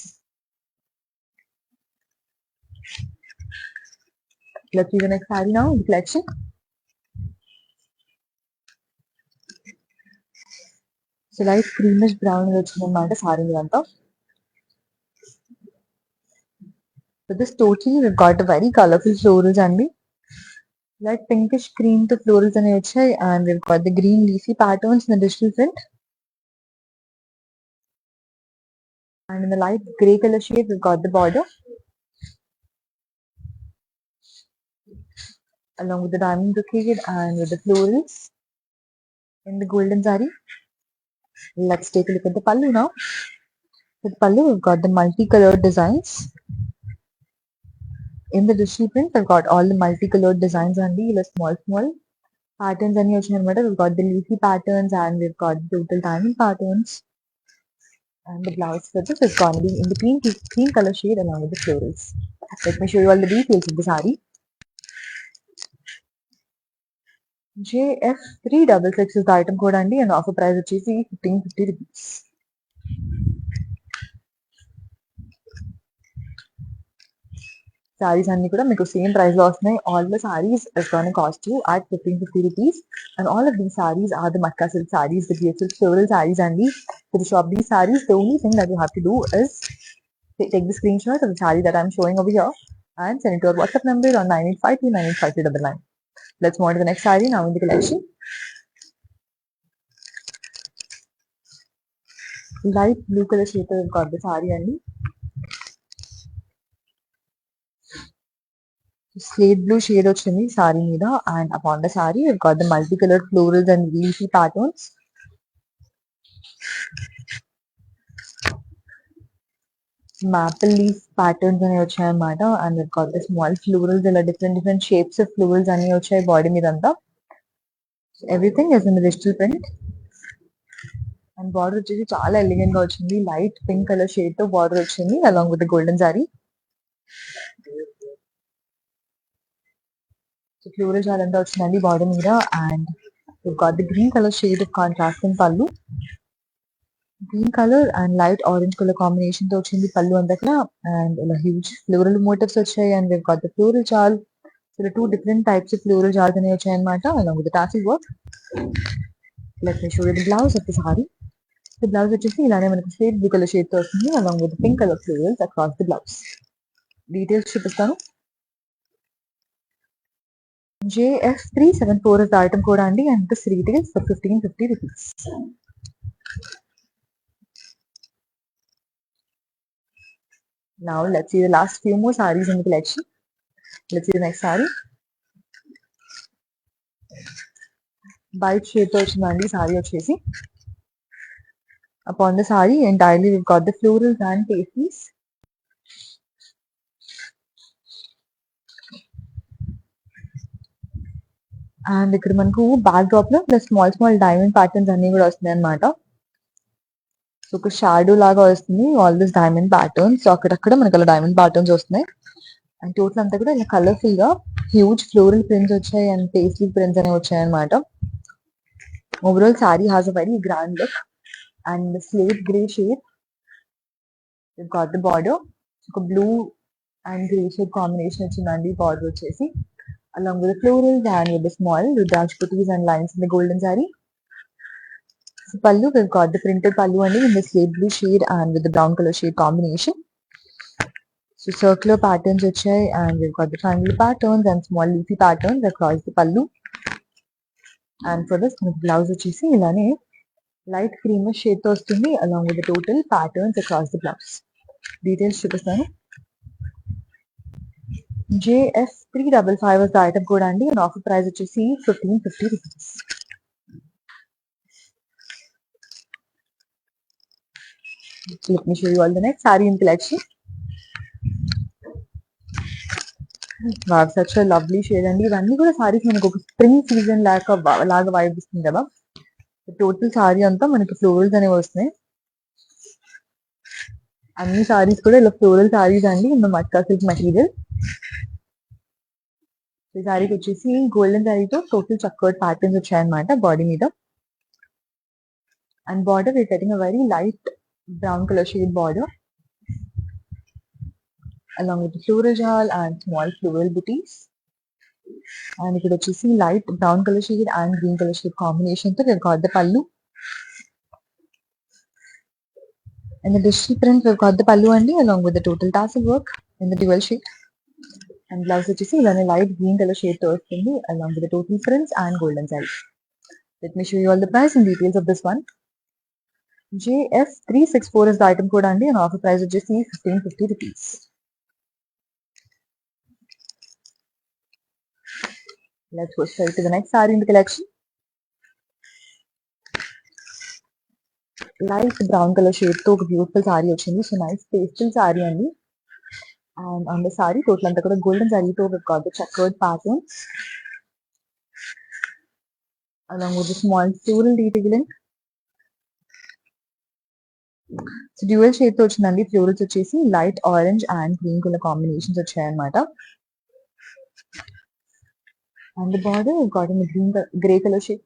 Let's see the next saree now in the collection. So light creamish brown వచ్చిందన్నమాట sorry అంతా. So this totally we've got a very colorful florals అండి. Light pinkish cream to florals అనేవి వచ్చాయి and we've got the green leafy patterns in the digital print. And in the light grey color shade we've got the border along with the diamond brocade and with the florals in the golden zari. Let's take a look at the pallu now. With pallu we've got the multicolored designs. In the digital print we've got all the multicolored designs and the small patterns and we've got the leafy patterns and we've got the total diamond patterns. And the blouse for this is going to be in the cream color shade along with the florals. Let me show you all the details of the saree. JF366 is the item code అండి and offer price వచ్చేసి 1550 rupees. Sarees అన్ని కూడా మీకు same price లో వస్తున్నాయి. All the sarees is going to cost you at 1550 rupees and all of these sarees are the Matka silk sarees, the beautiful floral sarees అండి. To shop these sarees, the only thing that you have to do is take the screenshot of the saree that I'm showing over here and send it to our WhatsApp number on 9852985299. Let's move on to the next saree now in the collection. Light blue color shade we've got the saree అండి. Slate blue shade వచ్చింది saree మీద and upon the saree we've got the multicolored florals and leafy patterns. Maple leaf patterns అనేవి వచ్చాయి అన్నమాట and we've got the small florals ఇలా different shapes of florals అనేవి వచ్చాయి body మీద అంతా. Everything is in the digital print and border వచ్చేసి చాలా ఎలిగెంట్ గా వచ్చింది. లైట్ పింక్ కలర్ షేడ్ తో border వచ్చింది along with the golden zari. So floral చాలా అంతా వచ్చిందండి బాడీ మీద and we've got the green color shade of contrasting pallu. Green color and light orange color combination తో వచ్చింది పళ్ళు అంతా and ఇలా huge floral motifs వచ్చాయి and we've got the floral jal. So the two different types of floral jals అనేవి వచ్చాయి అన్నమాట along with the tassel work. Let me show you the blouse of the saree. The blouse వచ్చేసి ఇలానే మనకి slate blue colour shade తో వస్తుంది along with the pink color florals across the blouse. Details చూపిస్తాను. JF374 is the item code అండి and this retails for 1550 rupees. Now let's see the last few more sarees in the collection. Let's see the next saree. White shade తో వచ్చిందండి saree వచ్చేసి. Upon the saree entirely we've got the florals and pastries. And ఇక్కడ మనకు back drop లో plus small small diamond patterns అన్ని కూడా వస్తున్నాయి అనమాట. సో ఒక షాడో లాగా వస్తుంది all this diamond patterns. So అక్కడక్కడ మనకి అలా డైమండ్ ప్యాటర్న్స్ వస్తున్నాయి. అండ్ టోటల్ అంతా కూడా ఇలా కలర్ఫుల్ గా హ్యూజ్ ఫ్లోరల్ ప్రింట్స్ వచ్చాయి అండ్ పేస్లీ ప్రింట్స్ అనేవి వచ్చాయి అనమాట. Overall sorry has a very grand look and slate grey shade. We've got the border. ఒక blue and grey shade combination వచ్చిందండి బార్డర్ వచ్చేసి. Along with the florals and with the small Rudraj putties and lines in the golden saree. So pallu, we've got the printed pallu and in the slate blue shade and with the brown color shade combination. So circular patterns వచ్చాయి and we've got the triangle patterns and small leafy patterns across the pallu. And for this blouse వచ్చేసి ఇలానే light creamish shade తో వస్తుంది along with the total patterns across the blouse. Details చూపిస్తాను. JF355 was the item code అండి and offer price వచ్చేసి 1550 rupees. Let me show you all the next saree in collection. Wow, such a lovely shade అండి. ఇవన్నీ కూడా సారీస్ మనకు ఒక spring season లాగా vibe ఇస్తుంది కదా. టోటల్ సారీ అంతా మనకి ఫ్లోరల్స్ అనేవి వస్తున్నాయి. అన్ని సారీస్ కూడా ఇలా ఫ్లోరల్ సారీస్ అండి in the matka silk material. ఈ సారీకి వచ్చేసి గోల్డెన్ సారీతో టోటల్ చక్కర్డ్ ప్యాటర్న్స్ వచ్చాయన్నమాట బాడీ మీద. And border we're setting a very light brown colour shade border along with the floral jal and small floral booties. And ఇక్కడ వచ్చేసి light brown colour shade and green colour shade combination తో we've got the pallu. And the digital print we've got the pallu అండి along with the total tassel work in the dual shade. And blouse వచ్చేసి ఇలానే light green colour shade తో వస్తుంది along with the total prints and golden saree. Let me show you all the price and details of this one. JF364 is the item code అండి and offer price వచ్చేసి 1550 rupees. Let's go straight to the next saree in the collection. Light brown color shade తో ఒక beautiful sorry వచ్చింది. So nice pastel sorry అండి. And on the saree total అంతా కూడా golden సారీతో we've got the checkered patterns along with the small floral detailing. So dual shade తో వచ్చిందండి. Florals వచ్చేసి light orange and green colour combinations వచ్చాయన్నమాట. And the border we've got in the grey color shade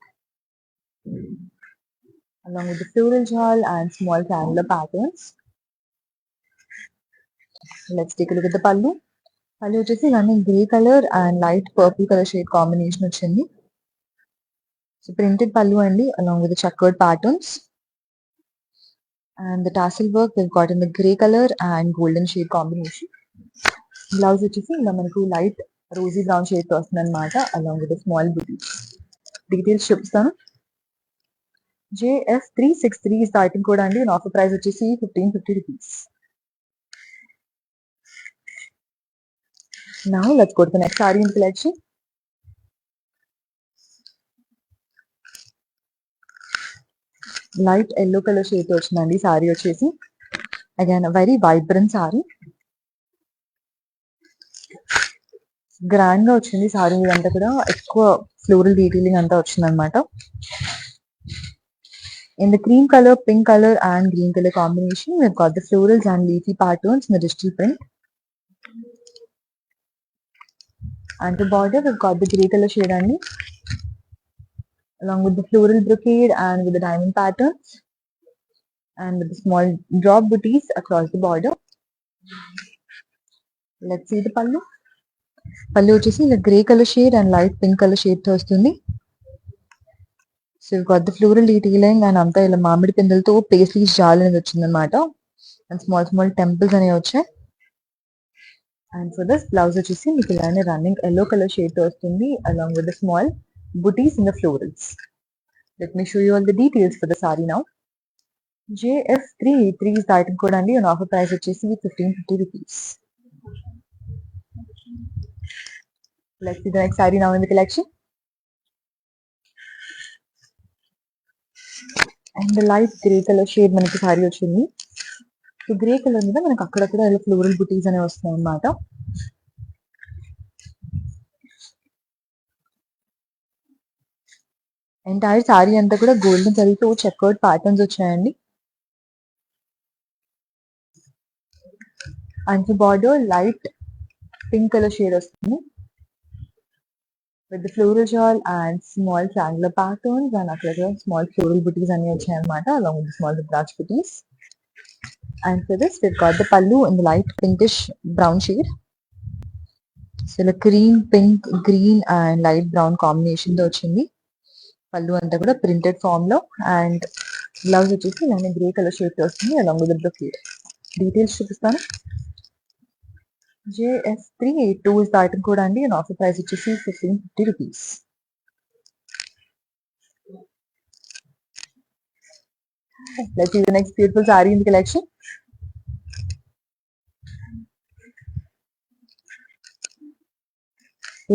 along with the floral jal and small triangular patterns. Let's take a look at the pallu. Pallu వచ్చేసి ఇవన్నీ grey colour and light purple colour shade combination వచ్చింది. So printed pallu అండి along with the checkered patterns. And the tassel work we've got in the grey color and golden shade combination. Blouse వచ్చేసి ఇలా మనకు light rosy brown shade తో వస్తుంది అనమాట along with the small booty. Details చూపిస్తాను. JF363 is the item code అండి and offer price వచ్చేసి 1550 rupees. Now let's go to the next saree in the collection. Light yellow color shade తో వచ్చిందండి sorry వచ్చేసి. Again a very vibrant saree. Grand గా వచ్చింది sorry ఇదంతా కూడా. ఎక్కువ ఫ్లోరల్ డీటెయిలింగ్ అంతా వచ్చింది అనమాట. In the cream color, pink color and green color combination we've got the florals and leafy patterns in the digital print. And the border we've got the grey color shade అండి along with the floral brocade and with the diamond patterns and with the small drop booties across the border. Let's see the pallu. Pallu వచ్చేసి ఇలా grey colour shade and light pink colour shade తో వస్తుంది. So we've got the floral detailing and అంతా ఇలా మామిడి పిందెలతో paisley జాల్ అనేది వచ్చింది అనమాట. అండ్ స్మాల్ స్మాల్ టెంపుల్స్ అనేవి వచ్చాయి. And for this blouse వచ్చేసి మీకు ఇలానే రన్నింగ్ yellow color shade తో వస్తుంది along with the small booties in the florals. Let me show you all the details for the saree now. JF383 is the item code అండి and offer price వచ్చేసి 1550 rupees. Let's see the next saree now in the collection. And the light grey color shade మనకి sorry వచ్చింది. So grey colour మీద మనకు అక్కడక్కడ ఇలా floral బుటీస్ అనేవి వస్తున్నాయి అన్నమాట. ఎంటైర్ సారీ అంతా కూడా గోల్డెన్ జరీతో చెక్అవుట్ ప్యాటర్న్స్ వచ్చాయండి. And border light pink colour shade వస్తుంది with the floral shawl and small triangular patterns and అక్కడ small floral booties అన్ని వచ్చాయన్నమాట along with the small Rudraj booties. And for this we've got the pallu in the light pinkish brown shade. So ఇలా cream, pink, green and light brown combination తో వచ్చింది. పళ్ళు అంతా కూడా printed form లో and blouse వచ్చేసి ఇలానే grey colour shade తో వస్తుంది అలాంగ్ విత్ బ్రొకేడ్. డీటెయిల్స్ చూపిస్తాను. JS382 is the item code అండి అండ్ ఆఫర్ ప్రైస్ వచ్చేసి 1550 rupees. Let's see the next beautiful saree in the collection.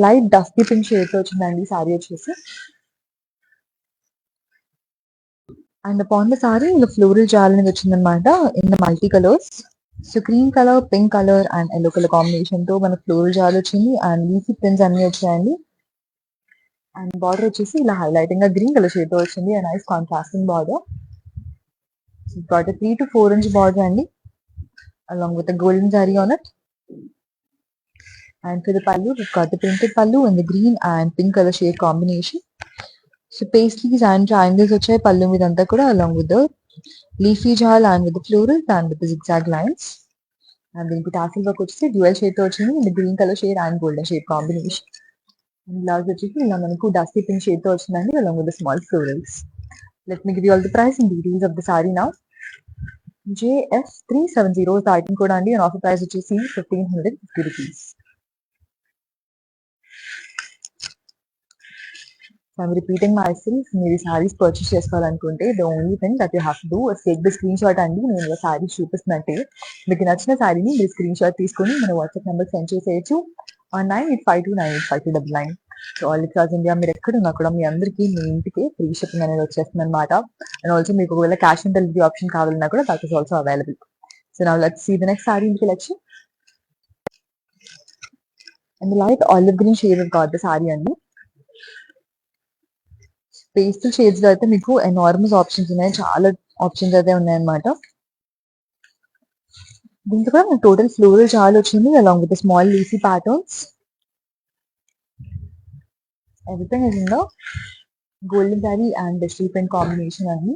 Light dusty pink shade తో వచ్చిందండి sorry వచ్చేసి. అండ్ అపాన్ ద సారీ ఇలా floral జాల్ అనేది వచ్చిందనమాట in the multi colours. So cream colour, pink colour and yellow colour combination తో మనకు floral జాల్ వచ్చింది అండ్ లీఫీ ప్రింట్స్ అన్ని వచ్చాయండి. అండ్ బార్డర్ వచ్చేసి ఇలా హైలైటింగ్ గా గ్రీన్ కలర్ షేడ్ తో వచ్చింది and nice contrasting border. Got a 3 to 4 inch border అండి along with the golden zari on it. And for the pallu, we've got the printed pallu in the green and pink color shade combination. So paisleys and triangles వచ్చాయి పళ్ళు మీద అంతా కూడా along with the leafy jal and with the florals and with the zigzag lines. And దీనికి tassel work వచ్చేసి dual shade తో వచ్చింది in the green color shade and golden shade combination. And blouse వచ్చేసి ఇలా మనకు డస్టీ పింక్ షేడ్ తో వచ్చిందండి along with the small florals. Let me give you all the price and details of the saree now. JS370 is the item code అండి and offer price వచ్చేసి 1550 rupees. So I'm repeating myself. మీరు saris purchase చేసుకోవాలనుకుంటే the only thing that you have to do is take the screenshot అండి. నేను sorry చూపిస్తున్నట్టే మీకు నచ్చిన సారీని మీరు screen shot తీసుకొని మన వాట్సాప్ నెంబర్ సెండ్ చేసేయచ్చు 9852985299. సో ఆల్ అక్రాస్ ఇండియా మీరు ఎక్కడున్నా కూడా మీ అందరికీ మీ ఇంటికి ఫ్రీ షిప్పింగ్ అనేది వచ్చేస్తుంది అనమాట. అండ్ ఆల్సో మీకు ఒకవేళ క్యాష్ ఆన్ డెలివరీ ఆప్షన్ కావాలన్నా కూడా that is also available. So now let's see the next sorry in collection. And light olive green shade got the sari అండి. పేస్టల్ షేడ్స్ లో అయితే మీకు ఎనార్మస్ ఆప్షన్స్ ఉన్నాయి, చాలా ఆప్షన్స్ అయితే ఉన్నాయన్నమాట. దీంతో కూడా మనకు టోటల్ ఫ్లోరల్ చాలా వచ్చింది along with small leafy patterns. Everything is in the golden sorry and digital print combination అండి.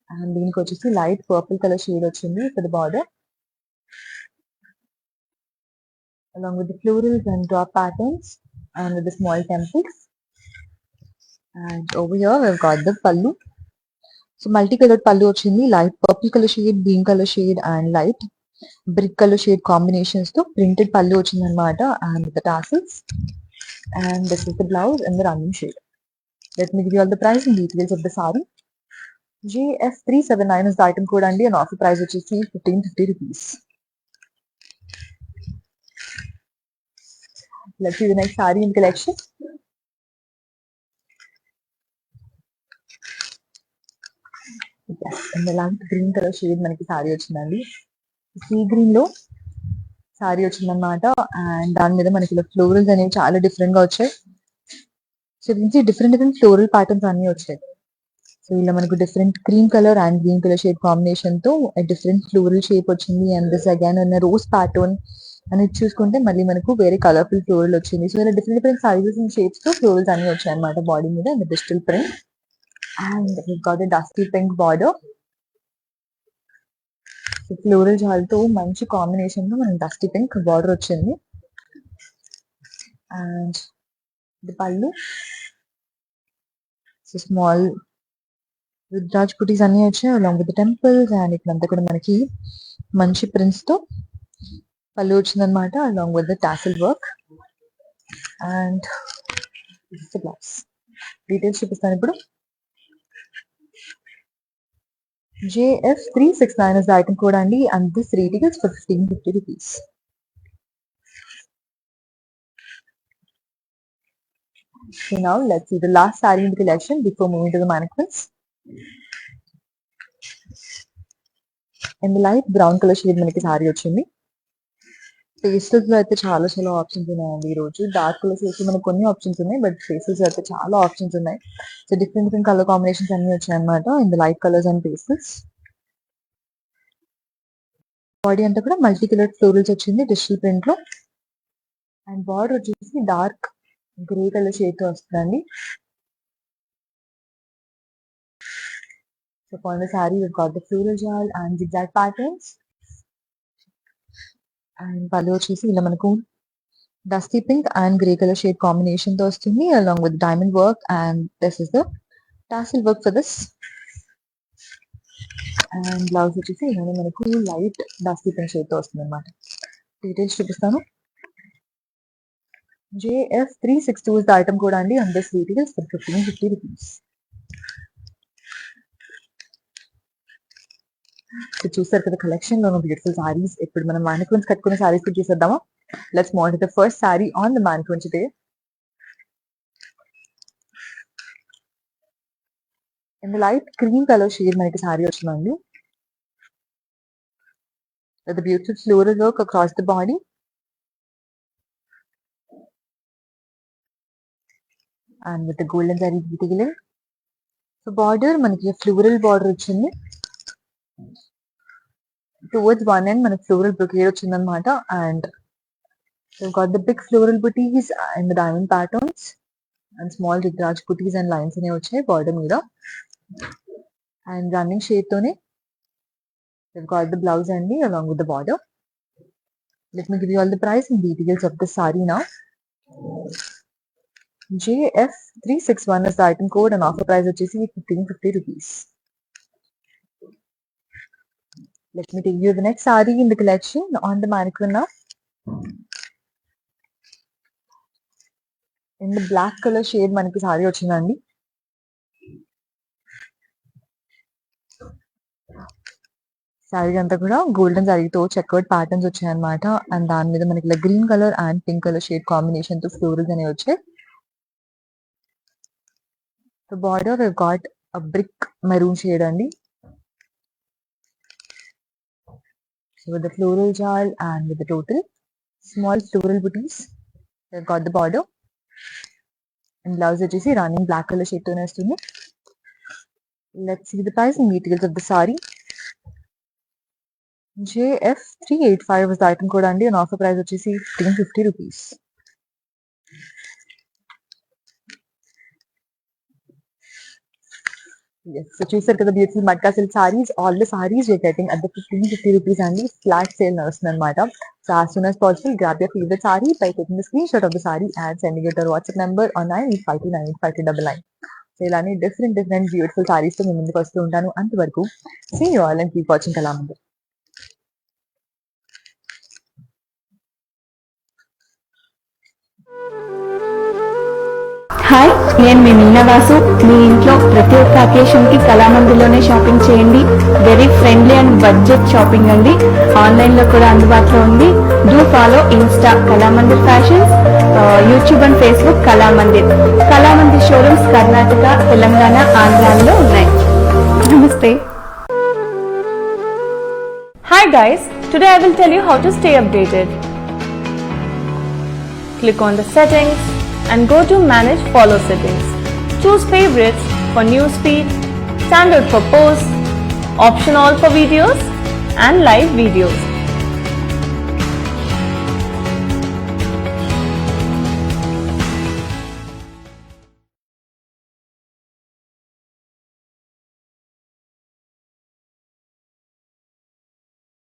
అండ్ దీనికి వచ్చేసి లైట్ పర్పుల్ కలర్ షేడ్ వచ్చింది for the border along with the florals and drop patterns and with the small temples. And over here we've got the pallu. So multicolored pallu వచ్చింది, light purple colour shade, green colour shade and light brick colour shade combinations తో printed పల్లు వచ్చింది అనమాట and with tassels. And this is the blouse in the running shade. Let me give you all the price and details of the saree. JS379 is the item code అండి and offer price వచ్చేసి 1550 rupees. Let's see the next saree in collection. Light green colour shade మనకి sorry వచ్చిందండి. Sea green లో sorry వచ్చిందనమాట and దాని మీద మనకి ఇలా ఫ్లోరల్స్ అనేవి చాలా డిఫరెంట్ గా వచ్చాయి. సో దీనికి డిఫరెంట్ ఫ్లోరల్ ప్యాటర్న్స్ అన్ని వచ్చాయి. సో ఇలా మనకు different cream colour and green colour shade combination తో డిఫరెంట్ ఫ్లోరల్ షేప్ వచ్చింది అండ్ దిస్ అగైన్ అన్న రోజ్ ప్యాటర్న్ అనేది చూసుకుంటే మళ్ళీ మనకు వేరే కలర్ఫుల్ ఫ్లోరల్ వచ్చింది. సో ఇలా డిఫరెంట్ సైజెస్ అండ్ షేప్స్ తో ఫ్లోరల్స్ అన్ని వచ్చాయి అనమాట బాడీ మీద and digital print. And we've got a dusty pink border. So floral జాల్తో మంచి కాంబినేషన్ లో మనకి డస్టీ పింక్ బార్డర్ వచ్చింది. అండ్ ది పళ్ళు సో స్మాల్ రుద్రాజ్ బుటీస్ అన్ని వచ్చాయి అలాంగ్ విత్ టెంపుల్స్ అండ్ ఇక్కడంతా కూడా మనకి మంచి ప్రింట్స్ తో పళ్ళు వచ్చిందనమాట along with the tassel work. And blouse details చూపిస్తాను ఇప్పుడు. JS369 is the item code అండి and this retails for 1550 rupees. So now let's see the last saree in the collection before moving to the mannequins. In the light brown color shade మనకి saree వచ్చింది. Pastels లో అయితే చాలా చాలా options ఉన్నాయండి ఈ రోజు. డార్క్ కలర్స్ అయితే మనకు కొన్ని ఆప్షన్స్ ఉన్నాయి, బట్ పేస్టల్స్ అయితే చాలా ఆప్షన్స్ ఉన్నాయి. So different different colour combinations అన్ని వచ్చాయి అనమాట in the light colours and pastels. Body అంతా కూడా మల్టీ కలర్ ఫ్లోరల్స్ వచ్చింది డిజిటల్ ప్రింట్ లో. అండ్ బార్డర్ వచ్చేసి డార్క్ గ్రే కలర్ షేడ్ తో వస్తుందండి. So on the saree we've got the floral jal and zigzag patterns. And పళ్ళు వచ్చేసి ఇలా మనకు dusty pink and grey colour shade combination తో వస్తుంది along with diamond work. And this is the tassel work for this. And blouse వచ్చేసి ఇలానే మనకు light dusty pink shade తో వస్తుంది అనమాట. డీటెయిల్స్ చూపిస్తాను. JF362 is the item code అండి. And this details for 1550 rupees. So చూసారు కదా కలెక్షన్ లో బ్యూటిఫుల్ సారీస్. ఇప్పుడు మనం మానిక్విన్స్ కట్టుకునే సారీస్ కూడా చూసేద్దామా? Let's move to the first sorry on the మానిక్విన్ today. In the light cream colour shade మనకి సారీ వచ్చిందండి. With beautiful floral work across the body. And with golden sorry detailing. So border మనకి floral border వచ్చింది. Towards one end మనకి floral brocade వచ్చింది అనమాట. And got the big floral booties and the diamond patterns and small రిద్రాజ్ booties and lines అనేవి వచ్చాయి border మీద. And running shade తోనే got the blouse అండి along with the border. Let me give you all the price and details of the saree now. JF361 is the item code and offer price వచ్చేసి 1550 rupees. Let me take you the next saree in the collection on the mannequin now. In the black color shade మనకి sorry వచ్చిందండి. Sorry అంతా కూడా golden సారీతో చెక్వర్డ్ patterns వచ్చాయన్నమాట. And దాని మీద మనకి ఇలా green colour and pink colour shade combination తో ఫ్లోరల్స్ అనేవి వచ్చాయి. The border we've got a brick maroon shade అండి. So with the floral jal and with the total small floral booties, we've got the border. And blouse వచ్చేసి running black color shade తోనే వస్తుంది. Let's see the price and details of the saree. JF385 is the item code అండి. and offer price వచ్చేసి 1550 rupees. Yes, so చూసారు కదా beautiful matka silk saris. All the saris you're getting at the 1550 rupees అండి. Flat sale నడుస్తుంది అనమాట. So as soon as possible grab your favorite saree by taking the screenshot of the saree and sending it to our WhatsApp number on 9852985299. So ఇలానే different beautiful saris తో మీ ముందుకు వస్తూ ఉంటాను. అంతవరకు see you all and keep watching Kalamandir. Hi, నేను మీ మీనావాసు. మీ ఇంట్లో ప్రతి ఒక్క అకేషన్కి కళామందిర్లోనే షాపింగ్ చేయండి. Very friendly and budget shopping అండి. ఆన్లైన్లో కూడా అందుబాటులో ఉంది. Do follow Insta Kalamandir fashions, YouTube and Facebook Kalamandir. Kalamandir showrooms Karnataka, Telangana, ఆంధ్రాలో ఉన్నాయి. నమస్తే. Hi guys, today I will tell you how to stay updated. Click on the settings and go to manage follow settings. Choose favorites for newsfeed, standard for posts, option all for videos and live videos.